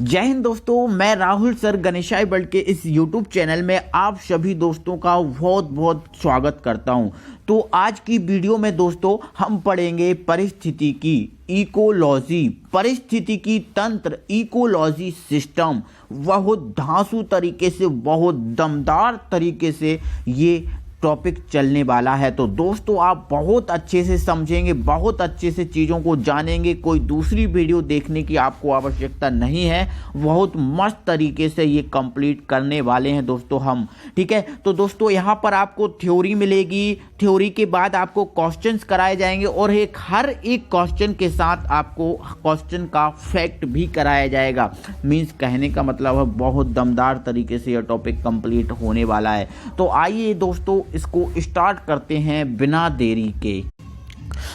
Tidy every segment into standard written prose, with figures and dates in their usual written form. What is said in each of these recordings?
जय हिंद दोस्तों, मैं राहुल सर गणेशाई वर्ल्ड के इस YouTube चैनल में आप सभी दोस्तों का बहुत बहुत स्वागत करता हूं। तो आज की वीडियो में दोस्तों हम पढ़ेंगे परिस्थिति की इकोलॉजी, परिस्थिति की तंत्र, इकोलॉजी सिस्टम। बहुत धांसू तरीके से, बहुत दमदार तरीके से ये टॉपिक चलने वाला है। तो दोस्तों आप बहुत अच्छे से समझेंगे, बहुत अच्छे से चीज़ों को जानेंगे। कोई दूसरी वीडियो देखने की आपको आवश्यकता नहीं है, बहुत मस्त तरीके से ये कंप्लीट करने वाले हैं दोस्तों हम। ठीक है, तो दोस्तों यहाँ पर आपको थ्योरी मिलेगी, थ्योरी के बाद आपको क्वेश्चंस कराए जाएंगे और हर एक क्वेश्चन के साथ आपको क्वेश्चन का फैक्ट भी कराया जाएगा। मीन्स कहने का मतलब है बहुत दमदार तरीके से यह टॉपिक कंप्लीट होने वाला है। तो आइए दोस्तों इसको स्टार्ट करते हैं बिना देरी के।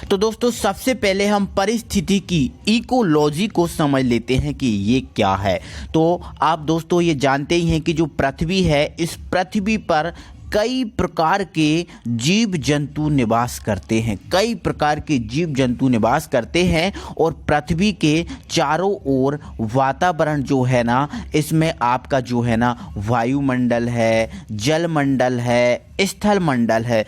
तो दोस्तों सबसे पहले हम परिस्थिति की इकोलॉजी को समझ लेते हैं कि ये क्या है। तो आप दोस्तों ये जानते ही हैं कि जो पृथ्वी है, इस पृथ्वी पर कई प्रकार के जीव जंतु निवास करते हैं, कई प्रकार के जीव जंतु निवास करते हैं। और पृथ्वी के चारों ओर वातावरण जो है ना, इसमें आपका जो है ना वायुमंडल है, जलमंडल है, स्थल मंडल है।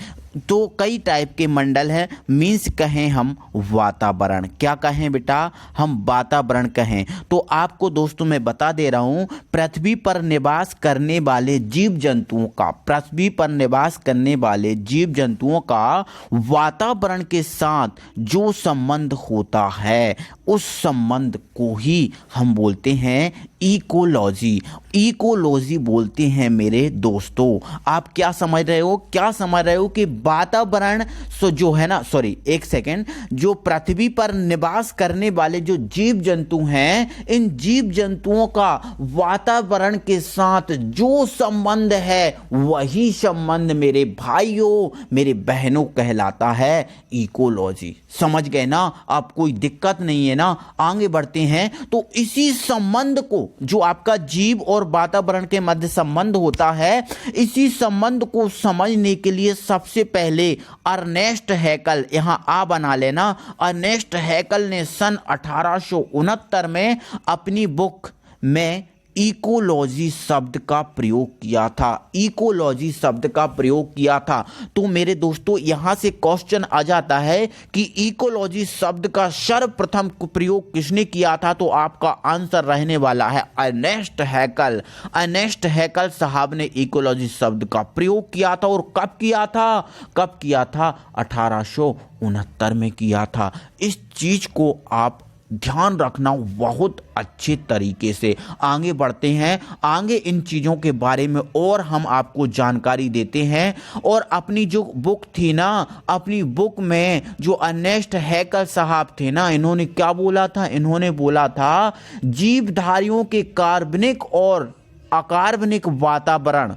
तो कई टाइप के मंडल हैं। मीन्स कहें हम वातावरण, क्या कहें बेटा, हम वातावरण कहें। तो आपको दोस्तों मैं बता दे रहा हूँ, पृथ्वी पर निवास करने वाले जीव जंतुओं का, पृथ्वी पर निवास करने वाले जीव जंतुओं का वातावरण के साथ जो संबंध होता है, उस संबंध को ही हम बोलते हैं इकोलॉजी। इकोलॉजी बोलते हैं मेरे दोस्तों। आप क्या समझ रहे हो, क्या समझ रहे हो कि वातावरण जो है ना, सॉरी एक सेकेंड, जो पृथ्वी पर निवास करने वाले जो जीव जंतु हैं, इन जीव जंतुओं का वातावरण के साथ जो संबंध है, वही संबंध मेरे भाइयों, मेरे बहनों कहलाता है इकोलॉजी। समझ गए ना आप, कोई दिक्कत नहीं है ना। आगे बढ़ते हैं। तो इसी संबंध को, जो आपका जीव और वातावरण के मध्य संबंध होता है, इसी संबंध को समझने के लिए सबसे पहले अर्नेस्ट हैकल, यहां आ बना लेना, अर्नेस्ट हैकल ने सन 1869 में अपनी बुक में इकोलॉजी शब्द का प्रयोग किया था, इकोलॉजी शब्द का प्रयोग किया था। तो मेरे दोस्तों यहां से क्वेश्चन आ जाता है कि इकोलॉजी शब्द का सर्वप्रथम प्रयोग किसने किया था। तो आपका आंसर रहने वाला है अर्नेस्ट हैकल। अर्नेस्ट हैकल साहब ने इकोलॉजी शब्द का प्रयोग किया था। और कब किया था, कब किया था, 1869 में किया था। इस चीज को आप ध्यान रखना बहुत अच्छे तरीके से। आगे बढ़ते हैं, आगे इन चीज़ों के बारे में और हम आपको जानकारी देते हैं। और अपनी जो बुक थी ना, अपनी बुक में जो अर्नेस्ट हैकल साहब थे ना, इन्होंने क्या बोला था, इन्होंने बोला था जीवधारियों के कार्बनिक और अकार्बनिक वातावरण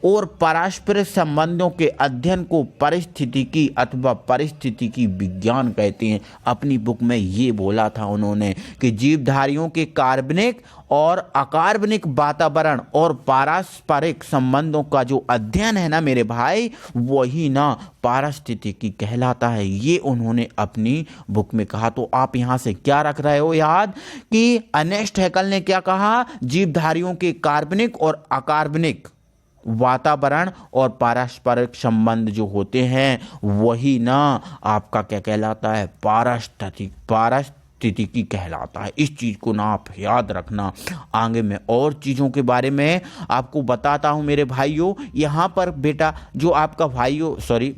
और पारस्परिक संबंधों के अध्ययन को पारिस्थितिकी अथवा पारिस्थितिकी विज्ञान कहते हैं। अपनी बुक में ये बोला था उन्होंने कि जीवधारियों के कार्बनिक और अकार्बनिक वातावरण और पारस्परिक संबंधों का जो अध्ययन है ना मेरे भाई, वही ना पारिस्थितिकी कहलाता है। ये उन्होंने अपनी बुक में कहा। तो आप यहाँ से क्या रख रहे हो याद कि अर्नेस्ट हैकल ने क्या कहा, जीवधारियों के कार्बनिक और अकार्बनिक वातावरण और पारस्परिक संबंध जो होते हैं, वही ना आपका क्या कहलाता है, पारिस्थितिकी कहलाता है। इस चीज़ को ना आप याद रखना। आगे मैं और चीज़ों के बारे में आपको बताता हूँ मेरे भाइयों। यहाँ पर बेटा जो आपका भाइयों, सॉरी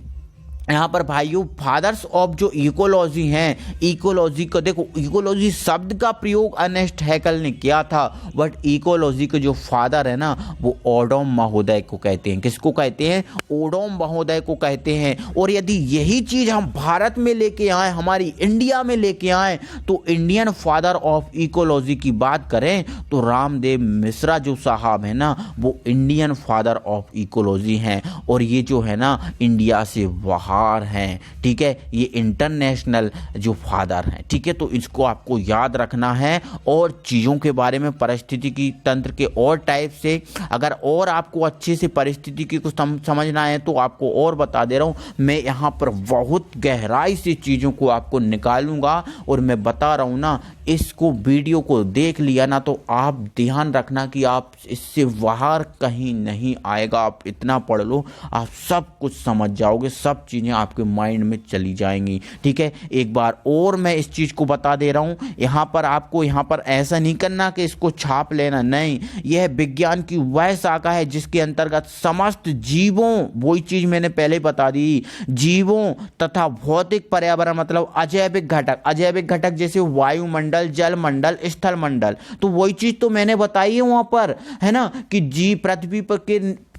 यहाँ पर भाइयों, फादर्स ऑफ जो इकोलॉजी हैं, इकोलॉजी को देखो, इकोलॉजी शब्द का प्रयोग अर्नेस्ट हैकल ने किया था, बट इकोलॉजी के जो फादर है ना, वो ओडम महोदय को कहते हैं। किसको कहते हैं, ओडम महोदय को कहते हैं। और यदि यही चीज़ हम भारत में लेके आए, हमारी इंडिया में लेके आए, तो इंडियन फादर ऑफ इकोलॉजी की बात करें तो रामदेव मिश्रा जो साहब है ना, वो इंडियन फादर ऑफ इकोलॉजी हैं। और ये जो है ना इंडिया से बाहर हैं, ठीक है, ये इंटरनेशनल जो फादर हैं, ठीक है। तो इसको आपको याद रखना है। और चीज़ों के बारे में पारिस्थितिकी तंत्र के और टाइप से अगर और आपको अच्छे से पारिस्थितिकी को समझना है तो आपको और बता दे रहा हूँ, मैं यहाँ पर बहुत गहराई से चीज़ों को आपको निकालूंगा। और मैं बता रहा हूँ ना, इसको वीडियो को देख लिया ना तो आप ध्यान रखना कि आप इससे बाहर कहीं नहीं आएगा। आप इतना पढ़ लो, आप सब कुछ समझ जाओगे, सब चीज़ें आपके माइंड में चली जाएंगी, ठीक है। एक बार और मैं इस चीज़ को बता दे रहा हूँ, यहाँ पर आपको यहाँ पर ऐसा नहीं करना कि इसको छाप लेना, नहीं। यह विज्ञान की वह शाखा है जिसके अंतर्गत समस्त जीवों, वही चीज़ मैंने पहले बता दी, जीवों तथा भौतिक पर्यावरण मतलब अजैविक घटक, अजैविक घटक जैसे वायुमंडल, जल मंडल, स्थल मंडल, तो वही चीज़ तो मैंने बताई है वहाँ पर, है ना, कि जी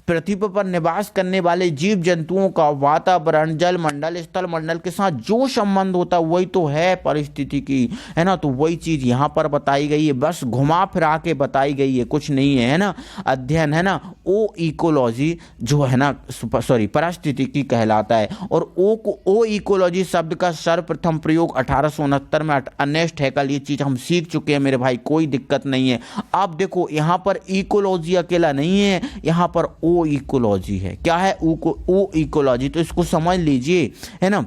पृथ्वी पर निवास करने वाले जीव जंतुओं का वातावरण, जल मंडल, स्थल मंडल के साथ जो संबंध होता है वही तो है परिस्थितिकी, है ना। तो वही चीज यहाँ पर बताई गई है, बस घुमा फिरा के बताई गई है, कुछ नहीं है ना। अध्ययन है ना, ओ इकोलॉजी जो है ना, सॉरी, परिस्थितिकी कहलाता है। और ओ इकोलॉजी शब्द का सर्वप्रथम प्रयोग 1869 में अर्नेस्ट हैकल, ये चीज हम सीख चुके हैं मेरे भाई, कोई दिक्कत नहीं है। अब देखो यहाँ पर इकोलॉजी अकेला नहीं है, यहाँ पर ओ इकोलॉजी है। क्या है ओ इकोलॉजी? तो इसको समझ लीजिए, है ना।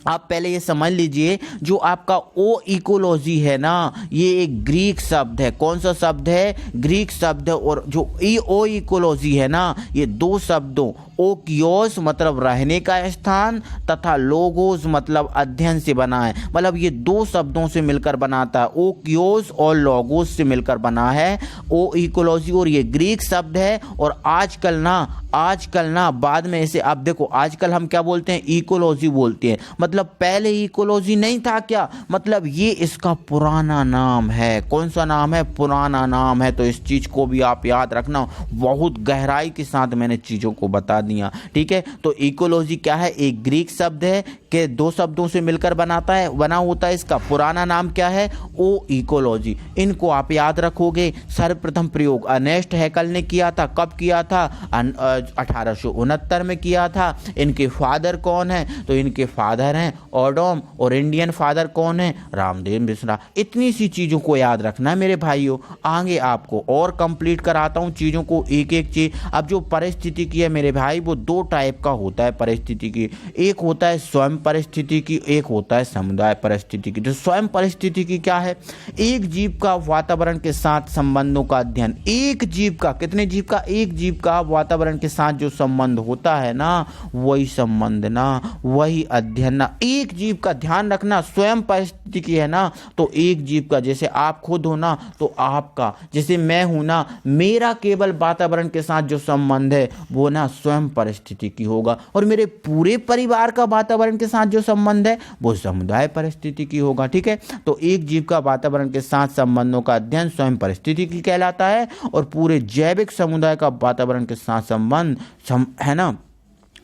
आप पहले ये समझ लीजिए, जो आपका ओ इकोलॉजी है ना, ये एक ग्रीक शब्द है। कौन सा शब्द है? ग्रीक शब्द है। और जो ओ इकोलॉजी है ना, ये दो शब्दों, ओकियोस मतलब रहने का स्थान तथा लोगोस मतलब अध्ययन से बना है। मतलब ये दो शब्दों से मिलकर बनाता है, ओकियोस और लोगोस से मिलकर बना है ओ इकोलॉजी। और ये ग्रीक शब्द है। और आजकल ना बाद में इसे आप देखो, आजकल हम क्या बोलते हैं? इकोलॉजी बोलते हैं। मतलब पहले इकोलॉजी नहीं था क्या? मतलब ये इसका पुराना नाम है। कौन सा नाम है? पुराना नाम है। तो इस चीज को भी आप याद रखना, बहुत गहराई के साथ मैंने चीजों को बता दिया, ठीक है। तो इकोलॉजी क्या है? एक ग्रीक शब्द है कि दो शब्दों से मिलकर बना होता है। इसका पुराना नाम क्या है? ओ इकोलॉजी। इनको आप याद रखोगे। सर्वप्रथम प्रयोग अर्नेस्ट हैकल ने किया था। कब किया था? 1869 में किया था। इनके फादर कौन है? तो इनके फादर हैं ओडम, और इंडियन फादर कौन है? रामदेव मिश्रा। इतनी सी चीजों को याद रखना है मेरे भाइयों। आगे आपको और कंप्लीट कराता हूँ चीजों को, एक एक चीज। अब जो परिस्थितिकी है मेरे भाई, वो दो टाइप का होता है परिस्थितिकी। एक होता है स्वयं परिस्थितिकी, एक होता है समुदाय परिस्थितिकी। तो स्वयं परिस्थितिकी क्या है? एक जीव का वातावरण के साथ संबंधों का अध्ययन। एक जीव का, कितने जीव का? एक जीव का वातावरण के साथ जो संबंध होता है ना, वही संबंध ना, वही अध्ययन ना। एक जीव का ध्यान रखना, स्वयं परिस्थितिकी है ना, तो एक जीव का, जैसे आप खुद हो ना तो आपका, जैसे मैं हूं ना, मेरा केवल वातावरण के साथ जो संबंध है वो ना स्वयं परिस्थितिकी होगा। और मेरे पूरे परिवार का वातावरण के साथ जो संबंध है वो समुदाय परिस्थितिकी होगा, ठीक है। तो एक जीव का वातावरण के साथ संबंधों का अध्ययन स्वयं परिस्थितिकी कहलाता है। और पूरे जैविक समुदाय का वातावरण के साथ संबंध है ना,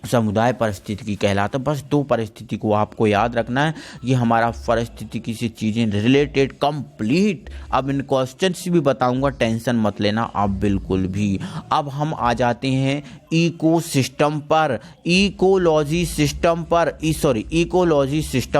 समुदाय परिस्थितिकी कहलाता है। बस दो परिस्थिति को आपको याद रखना है। ये हमारा परिस्थितिकी से चीज़ें रिलेटेड कंप्लीट। अब इन क्वेश्चंस भी बताऊंगा, टेंशन मत लेना आप बिल्कुल भी। अब हम आ जाते हैं इकोसिस्टम पर, इकोलॉजी सिस्टम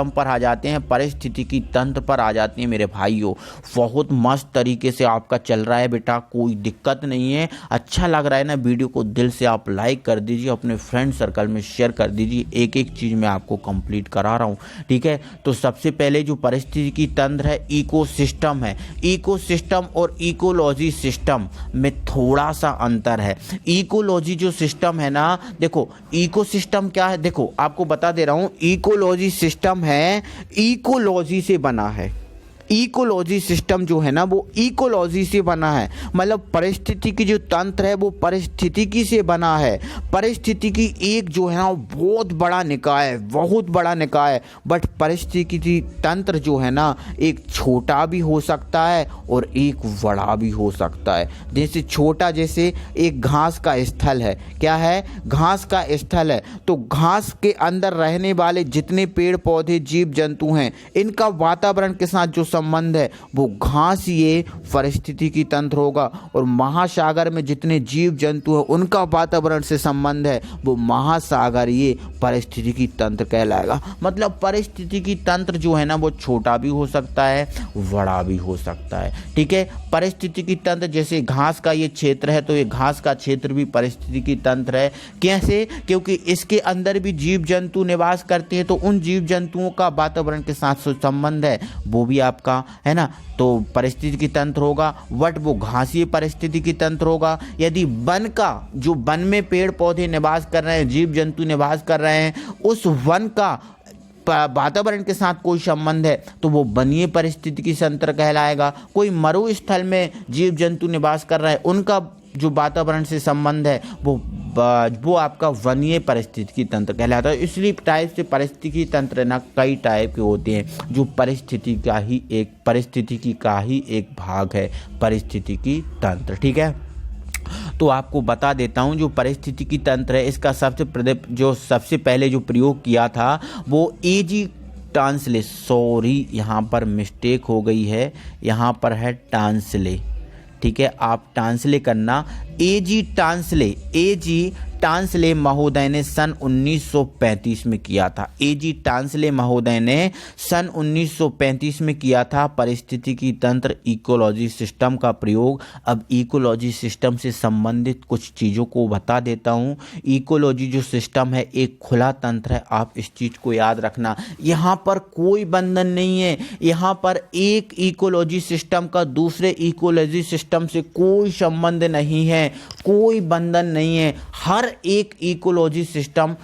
पर आ जाते हैं, परिस्थितिकी तंत्र पर आ जाते हैं मेरे भाइयों। बहुत मस्त तरीके से आपका चल रहा है बेटा, कोई दिक्कत नहीं है। अच्छा लग रहा है ना वीडियो को, दिल से आप लाइक कर दीजिए, अपने फ्रेंड सर्कल में शेयर कर दीजिए। एक एक चीज मैं आपको कंप्लीट करा रहा हूं, ठीक है। तो सबसे पहले जो परिस्थितिकी तंत्र है, इकोसिस्टम है। इकोसिस्टम और इकोलॉजी सिस्टम में थोड़ा सा अंतर है। इकोलॉजी जो सिस्टम है ना, देखो इकोसिस्टम क्या है, देखो आपको बता दे रहा हूं। इकोलॉजी सिस्टम है, इकोलॉजी से बना है। इकोलॉजी सिस्टम जो है ना, वो इकोलॉजी से बना है। मतलब परिस्थितिकी जो तंत्र है वो परिस्थितिकी से बना है। परिस्थितिकी एक जो है ना, बहुत बड़ा निकाय है, बहुत बड़ा निकाय है। बट परिस्थितिकी तंत्र जो है ना, एक छोटा भी हो सकता है और एक बड़ा भी हो सकता है। जैसे छोटा, जैसे एक घास का स्थल है। क्या है? घास का स्थल है। तो घास के अंदर रहने वाले जितने पेड़ पौधे जीव जंतु हैं, इनका वातावरण के साथ जो संबंध है वो घासीय पारिस्थितिकी तंत्र होगा, और महासागर में जितने जीव जंतु हैं उनका वातावरण से संबंध है वो महासागरीय पारिस्थितिकी तंत्र कहलाएगा। मतलब पारिस्थितिकी तंत्र जो है ना वो छोटा भी हो सकता है, बड़ा भी हो सकता है। ठीक है, पारिस्थितिकी तंत्र जैसे घास का ये क्षेत्र है तो ये घास का क्षेत्र भी पारिस्थितिकी तंत्र है। कैसे? क्योंकि इसके अंदर भी जीव जंतु निवास करते हैं, तो उन जीव जंतुओं का वातावरण के साथ संबंध है वो भी आपका है ना, तो पारिस्थितिकी तंत्र होगा। बट वो घासीय पारिस्थितिकी तंत्र होगा। यदि वन का, जो वन में पेड़ पौधे निवास कर रहे हैं, जीव जंतु निवास कर रहे हैं, उस वन का वातावरण के साथ कोई संबंध है तो वो वनीय पारिस्थितिकी तंत्र कहलाएगा। कोई मरुस्थल में जीव जंतु निवास कर रहे हैं, उनका जो वातावरण से संबंध है वो आपका वनीय पारिस्थितिकी तंत्र कहलाता है। इसलिए टाइप से पारिस्थितिकी तंत्र ना कई टाइप के होते हैं, जो पारिस्थितिकी का ही एक भाग है पारिस्थितिकी तंत्र। ठीक है, तो आपको बता देता हूं जो पारिस्थितिकी तंत्र है इसका सबसे पहले जो प्रयोग किया था वो एजी टांसले, सॉरी यहाँ पर मिस्टेक हो गई है, यहाँ पर है टांसले। ठीक है, आप टांसले करना, एजी टांसले महोदय ने सन 1935 में किया था। एजी टांसले महोदय ने सन 1935 में किया था पारिस्थितिकी तंत्र इकोलॉजी सिस्टम का प्रयोग। अब इकोलॉजी सिस्टम से संबंधित कुछ चीज़ों को बता देता हूँ। इकोलॉजी जो सिस्टम है एक खुला तंत्र है, आप इस चीज़ को याद रखना। यहाँ पर कोई बंधन नहीं है, यहाँ पर एक इकोलॉजी सिस्टम का दूसरे इकोलॉजी सिस्टम से कोई संबंध नहीं है, कोई बंधन नहीं है। हर एक इकोलॉजी सिस्टम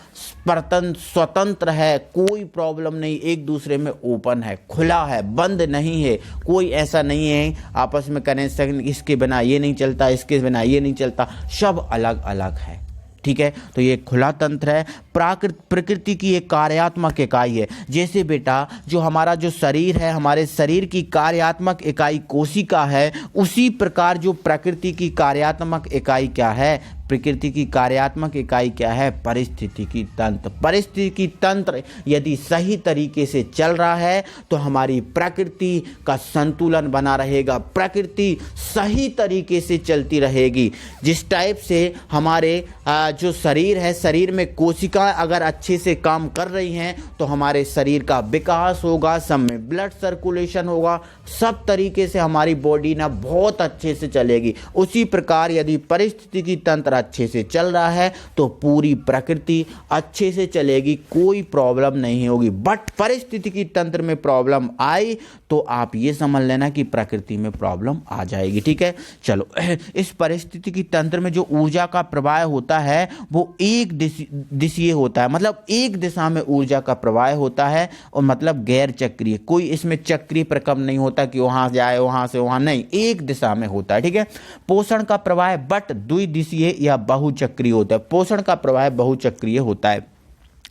स्वतंत्र है, कोई प्रॉब्लम नहीं, एक दूसरे में ओपन है, खुला है, बंद नहीं है। कोई ऐसा नहीं है आपस में कनेक्शन, इसके बिना ये नहीं चलता, इसके बिना ये नहीं चलता, सब अलग अलग है। ठीक है, तो ये खुला तंत्र है। प्रकृति की एक कार्यात्मक इकाई है। जैसे बेटा जो हमारा जो शरीर है, हमारे शरीर की कार्यात्मक इकाई कोशिका है, उसी प्रकार जो प्रकृति की कार्यात्मक इकाई क्या है, प्रकृति की कार्यात्मक इकाई क्या है, पारिस्थितिकी तंत्र। पारिस्थितिकी तंत्र यदि सही तरीके से चल रहा है तो हमारी प्रकृति का संतुलन बना रहेगा, प्रकृति सही तरीके से चलती रहेगी। जिस टाइप से हमारे जो शरीर है, शरीर में कोशिका अगर अच्छे से काम कर रही हैं तो हमारे शरीर का विकास होगा, सब में ब्लड सर्कुलेशन होगा, सब तरीके से हमारी बॉडी ना बहुत अच्छे से चलेगी। उसी प्रकार यदि पारिस्थितिकी तंत्र अच्छे से चल रहा है तो पूरी प्रकृति अच्छे से चलेगी, कोई प्रॉब्लम नहीं होगी। बट पारिस्थितिकी तंत्र में प्रॉब्लम आई तो आप ये समझ लेना कि प्रकृति में प्रॉब्लम आ जाएगी। ठीक है, चलो इस पारिस्थितिकी तंत्र में जो ऊर्जा का प्रवाह होता है वो एक दिशीय होता है, मतलब एक दिशा में ऊर्जा का प्रवाह होता है, और मतलब गैर चक्रीय, कोई इसमें चक्रीय प्रक्रम नहीं होता कि वहां जाए वहां से वहां, नहीं, एक दिशा में होता है। ठीक है, पोषण का प्रवाह बट द्विदिशीय या बहुचक्रीय होता है। पोषण का प्रवाह बहुचक्रीय होता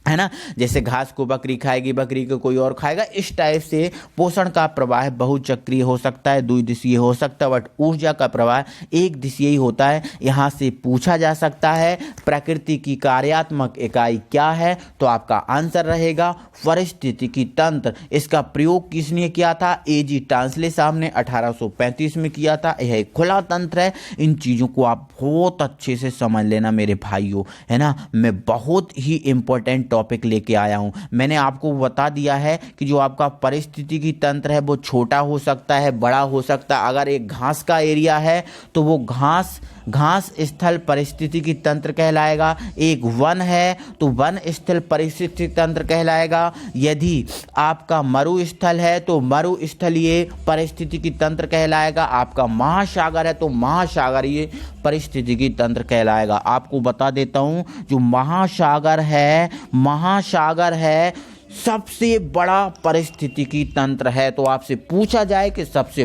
है ना, जैसे घास को बकरी खाएगी, बकरी को कोई और खाएगा, इस टाइप से पोषण का प्रवाह बहुचक्रीय हो सकता है, द्विदिशीय हो सकता है, बट ऊर्जा का प्रवाह एक दिशीय ही होता है। यहाँ से पूछा जा सकता है प्रकृति की कार्यात्मक इकाई क्या है, तो आपका आंसर रहेगा पारिस्थितिकी तंत्र। इसका प्रयोग किसने किया था? एजी टांसले साहब ने 1835 में किया था। यह एक खुला तंत्र है। इन चीज़ों को आप बहुत अच्छे से समझ लेना मेरे भाइयों, है ना। मैं बहुत ही इंपॉर्टेंट टॉपिक लेके आया हूं। मैंने आपको बता दिया है कि जो आपका पारिस्थितिकी तंत्र है वो छोटा हो सकता है, बड़ा हो सकता है। अगर एक घास का एरिया है तो वो घास स्थल पारिस्थितिकी तंत्र कहलाएगा। एक वन है तो वन स्थल पारिस्थितिकी तंत्र कहलाएगा। यदि आपका मरुस्थल है तो मरुस्थलीय पारिस्थितिकी तंत्र कहलाएगा। आपका महासागर है तो महासागरीय पारिस्थितिकी तंत्र कहलाएगा। आपको बता देता हूं जो महासागर है सबसे बड़ा पारिस्थितिकी तंत्र है। तो आपसे पूछा जाए कि सबसे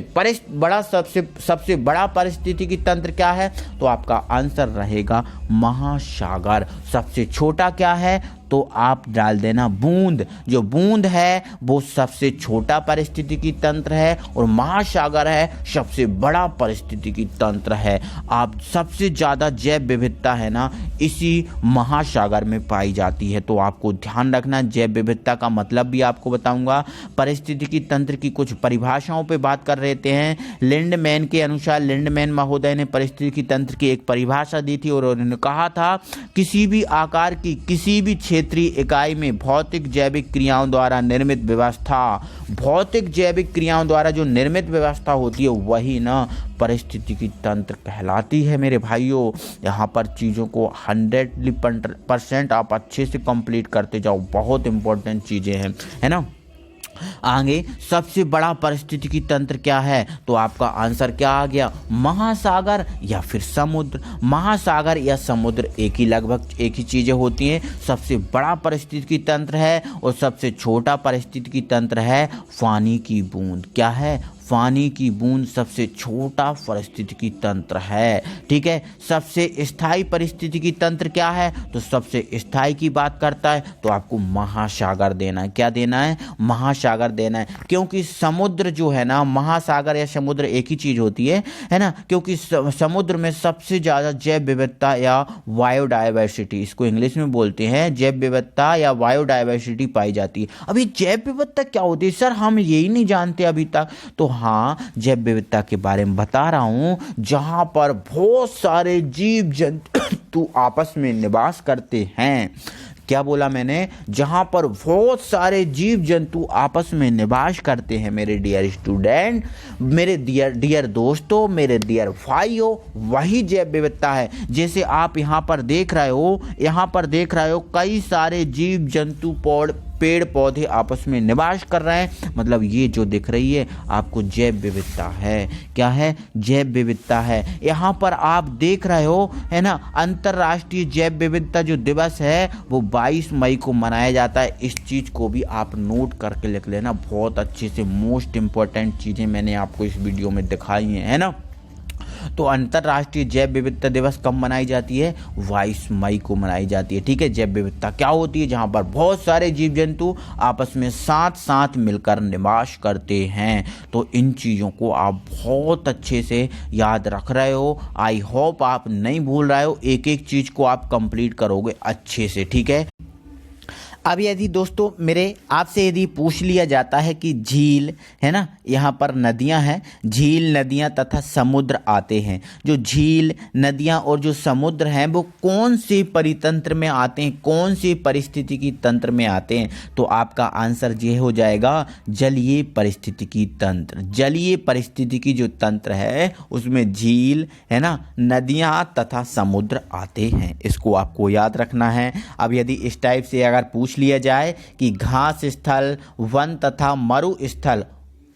बड़ा पारिस्थितिकी तंत्र क्या है, तो आपका आंसर रहेगा महासागर। सबसे छोटा क्या है, तो आप डाल देना बूंद। जो बूंद है वो सबसे छोटा पारिस्थितिकी तंत्र है और महासागर है सबसे बड़ा पारिस्थितिकी तंत्र है। आप सबसे ज़्यादा जैव विविधता है ना इसी महासागर में पाई जाती है। तो आपको ध्यान रखना, जैव विविधता का मतलब भी आपको बताऊंगा। पारिस्थितिकी तंत्र की कुछ परिभाषाओं पे बात कर रहे हैं। लिंडमैन के अनुसार, लिंडमैन महोदय ने पारिस्थितिकी तंत्र की एक परिभाषा दी थी और उन्होंने कहा था किसी भी आकार की किसी भी क्षेत्रीय इकाई में भौतिक जैविक क्रियाओं द्वारा निर्मित व्यवस्था, भौतिक जैविक क्रियाओं द्वारा जो निर्मित व्यवस्था होती है वही ना पारिस्थितिकी तंत्र कहलाती है मेरे भाइयों। यहाँ पर चीज़ों को 100% आप अच्छे से कंप्लीट करते जाओ, बहुत इंपॉर्टेंट चीज़ें हैं, है ना। आगे सबसे बड़ा पारिस्थितिकी तंत्र क्या है, तो आपका आंसर क्या आ गया, महासागर या फिर समुद्र। महासागर या समुद्र लगभग एक ही चीजें होती हैं। सबसे बड़ा पारिस्थितिकी तंत्र है और सबसे छोटा पारिस्थितिकी तंत्र है पानी की बूंद। क्या है, पानी की बूंद सबसे छोटा पारिस्थितिकी तंत्र है। ठीक है, सबसे स्थायी पारिस्थितिकी तंत्र क्या है, तो सबसे स्थायी की बात करता है तो आपको महासागर देना है। क्या देना है, महासागर देना है, क्योंकि समुद्र जो है ना, महासागर या समुद्र एक ही चीज होती है ना, क्योंकि समुद्र में सबसे ज्यादा जैव विविधता या बायोडायवर्सिटी, इसको इंग्लिश में बोलते हैं जैव विविधता या बायोडायवर्सिटी पाई जाती है। अभी जैव विविधता क्या होती है सर, हम यही नहीं जानते अभी तक। तो हाँ, जैव विविधता के बारे में बता रहा हूं, जहां पर बहुत सारे जीव जंतु आपस में निवास करते हैं। क्या बोला मैंने, जहां पर बहुत सारे जीव जंतु आपस में निवास करते हैं मेरे डियर स्टूडेंट, मेरे डियर दोस्तों, मेरे डियर भाइयों, वही जैव विविधता है। जैसे आप यहाँ पर देख रहे हो कई सारे जीव जंतु पेड़ पौधे आपस में निवास कर रहे हैं, मतलब ये जो दिख रही है आपको जैव विविधता है। क्या है, जैव विविधता है। यहाँ पर आप देख रहे हो, है ना, अंतर्राष्ट्रीय जैव विविधता जो दिवस है वो 22 मई को मनाया जाता है। इस चीज़ को भी आप नोट करके लिख लेना बहुत अच्छे से। मोस्ट इंपॉर्टेंट चीज़ें मैंने आपको इस वीडियो में दिखाई हैं, है ना। तो अंतर्राष्ट्रीय जैव विविधता दिवस कब मनाई जाती है, 22 मई को मनाई जाती है। ठीक है, जैव विविधता क्या होती है, जहां पर बहुत सारे जीव जंतु आपस में साथ साथ मिलकर निवास करते हैं। तो इन चीज़ों को आप बहुत अच्छे से याद रख रहे हो। आई होप आप नहीं भूल रहे हो, एक एक चीज़ को आप कंप्लीट करोगे अच्छे से। ठीक है, अब यदि दोस्तों मेरे आपसे यदि पूछ लिया जाता है कि झील, है ना, यहाँ पर नदियाँ हैं, झील नदियाँ तथा समुद्र आते हैं। जो झील नदियाँ और जो समुद्र हैं वो कौन से परितंत्र में आते हैं, कौन से पारिस्थितिकी तंत्र में आते हैं, तो आपका आंसर ये हो जाएगा जलीय पारिस्थितिकी तंत्र। जलीय पारिस्थितिकी जो तंत्र है उसमें झील, है ना, नदियाँ तथा समुद्र आते हैं। इसको आपको याद रखना है। अब यदि इस टाइप से अगर पूछ लिया जाए कि घास स्थल, वन तथा मरुस्थल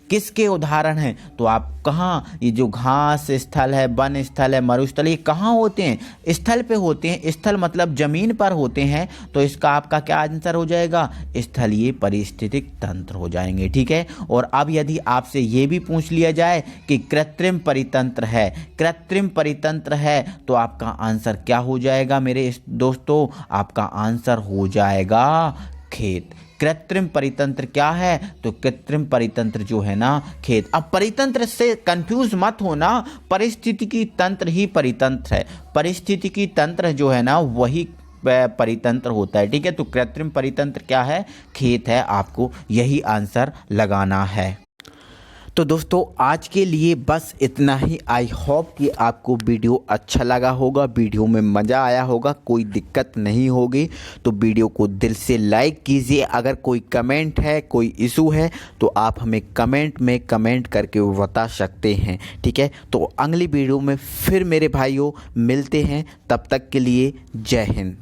किसके उदाहरण हैं, तो आप कहाँ, ये जो घास स्थल है, वन स्थल है, मरुस्थल, ये कहाँ होते हैं, स्थल पे होते हैं। स्थल मतलब जमीन पर होते हैं। तो इसका आपका क्या आंसर हो जाएगा, स्थलीय पारिस्थितिक तंत्र हो जाएंगे। ठीक है, और अब यदि आपसे ये भी पूछ लिया जाए कि कृत्रिम परितंत्र है, कृत्रिम परितंत्र है, तो आपका आंसर क्या हो जाएगा मेरे दोस्तों, आपका आंसर हो जाएगा खेत। कृत्रिम परितंत्र क्या है, तो कृत्रिम परितंत्र जो है ना खेत। अब परितंत्र से कंफ्यूज मत होना, पारिस्थितिकी तंत्र ही परितंत्र है। पारिस्थितिकी तंत्र जो है ना वही परितंत्र होता है। ठीक है, तो कृत्रिम परितंत्र क्या है, खेत है। आपको यही आंसर लगाना है। तो दोस्तों आज के लिए बस इतना ही। आई होप कि आपको वीडियो अच्छा लगा होगा, वीडियो में मज़ा आया होगा, कोई दिक्कत नहीं होगी। तो वीडियो को दिल से लाइक कीजिए। अगर कोई कमेंट है, कोई इशू है, तो आप हमें कमेंट में कमेंट करके बता सकते हैं। ठीक है, तो अगली वीडियो में फिर मेरे भाइयों मिलते हैं। तब तक के लिए जय हिंद।